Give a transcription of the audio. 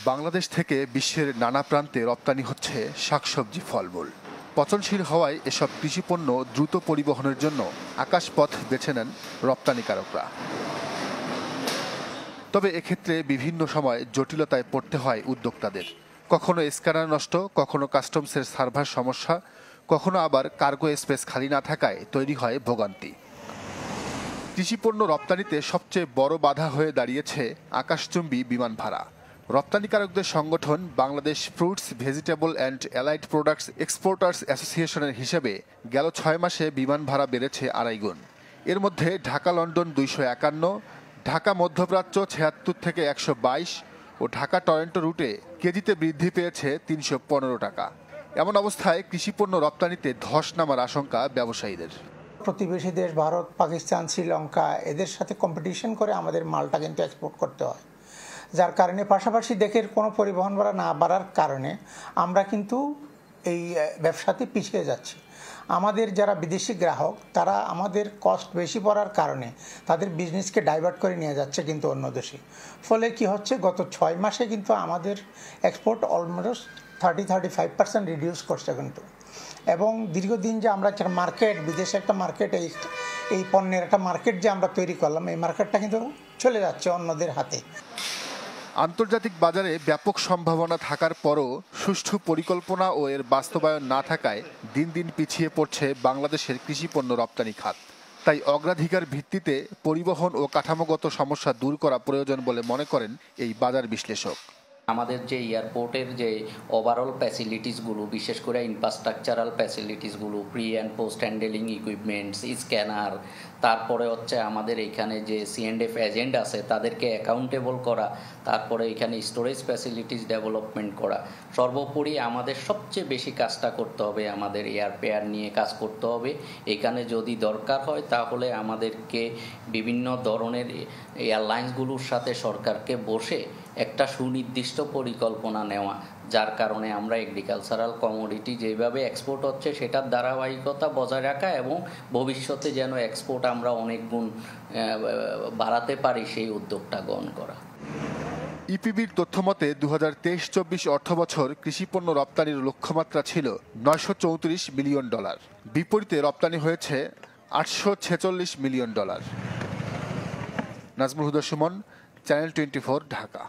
বাংলাদেশ থেকে বিশ্বের নানা প্রান্তে রপ্তানি হচ্ছে শাকসবজি, ফলমূল। পচনশীল হওয়ায় এসব কৃষিপণ্য দ্রুত পরিবহনের জন্য আকাশপথ বেছে নেন রপ্তানিকারকরা। তবে এক্ষেত্রে বিভিন্ন সময় জটিলতায় পড়তে হয় উদ্যোক্তাদের। কখনো স্ক্যানার নষ্ট, কখনো কাস্টমসের সার্ভার সমস্যা, কখনো আবার কার্গো স্পেস খালি না থাকায় তৈরি হয় ভোগান্তি। কৃষিপণ্য রপ্তানিতে সবচেয়ে বড় বাধা হয়ে দাঁড়িয়েছে আকাশচুম্বী বিমান ভাড়া। রপ্তানিকারকদের সংগঠন Bangladesh fruits, vegetable and allied products exporters অ্যাসোসিয়েশনের হিসেবে গেল 6 মাসে বিমান ভাড়া বেড়েছে 2.5 গুণ। এর মধ্যে ঢাকা লন্ডন 251, ঢাকা মধ্যপ্রাচ্য 76 থেকে 122 ও ঢাকা টরন্টো রুটে কেজিতে বৃদ্ধি পেয়েছে 315 টাকা। এমন অবস্থায় কৃষিপণ্য রপ্তানিতে ধস নামার আশঙ্কা ব্যবসায়ীদের। প্রতিবেশী দেশ ভারত, পাকিস্তান, শ্রীলঙ্কা এদের সাথে কম্পিটিশন করে আমাদের মালটা কিন্তু এক্সপোর্ট করতে হয়, যার কারণে পাশাপাশি দেশের কোনো পরিবহন ভাড়া না বাড়ার কারণে আমরা কিন্তু এই ব্যবসাতে পিছিয়ে যাচ্ছি। আমাদের যারা বিদেশি গ্রাহক তারা আমাদের কস্ট বেশি পড়ার কারণে তাদের বিজনেসকে ডাইভার্ট করে নিয়ে যাচ্ছে কিন্তু অন্য দেশে। ফলে কি হচ্ছে, গত 6 মাসে কিন্তু আমাদের এক্সপোর্ট অলমোস্ট 30-35% রিডিউস করছে কিন্তু। এবং দীর্ঘদিন যে আমরা একটা মার্কেট, বিদেশে একটা মার্কেট, এই পণ্যের একটা মার্কেট যে আমরা তৈরি করলাম, এই মার্কেটটা কিন্তু চলে যাচ্ছে অন্যদের হাতে। আন্তর্জাতিক বাজারে ব্যাপক সম্ভাবনা থাকার পরও সুষ্ঠু পরিকল্পনা ও এর বাস্তবায়ন না থাকায় দিন দিন পিছিয়ে পড়ছে বাংলাদেশের কৃষিপণ্য রপ্তানি খাত। তাই অগ্রাধিকার ভিত্তিতে পরিবহন ও কাঠামোগত সমস্যা দূর করা প্রয়োজন বলে মনে করেন এই বাজার বিশ্লেষক। আমাদের যে এয়ারপোর্টের যে ওভারঅল ফ্যাসিলিটিসগুলো, বিশেষ করে ইনফ্রাস্ট্রাকচারাল ফ্যাসিলিটিসগুলো, pre and post handling equipments, scanner, তারপরে হচ্ছে আমাদের এখানে যে C&F এজেন্ট আছে তাদেরকে অ্যাকাউন্টেবল করা, তারপরে এখানে স্টোরেজ ফ্যাসিলিটিস ডেভেলপমেন্ট করা, সর্বোপরি আমাদের সবচেয়ে বেশি কাজটা করতে হবে আমাদের এয়ারফেয়ার নিয়ে কাজ করতে হবে। এখানে যদি দরকার হয় তাহলে আমাদেরকে বিভিন্ন ধরনের এয়ারলাইন্সগুলোর সাথে সরকারকে বসে একটা সুনির্দিষ্ট পরিকল্পনা নেওয়া, যার কারণে আমরা এগ্রিকালচারাল কমোডিটি যেভাবে এক্সপোর্ট হচ্ছে সেটার ধারাবাহিকতা বজায় রাখা এবং ভবিষ্যতে যেন এক্সপোর্ট আমরা অনেক গুণ বাড়াতে পারি সেই উদ্যোগটা গ্রহণ করা। ইপিবির তথ্যমতে 2023-24 অর্থবছর কৃষিপণ্য রপ্তানির লক্ষ্যমাত্রা ছিল $934 মিলিয়ন। বিপরীতে রপ্তানি হয়েছে $846 মিলিয়ন। নাজমুল হুদা সুমন, চ্যানেল 24, ঢাকা।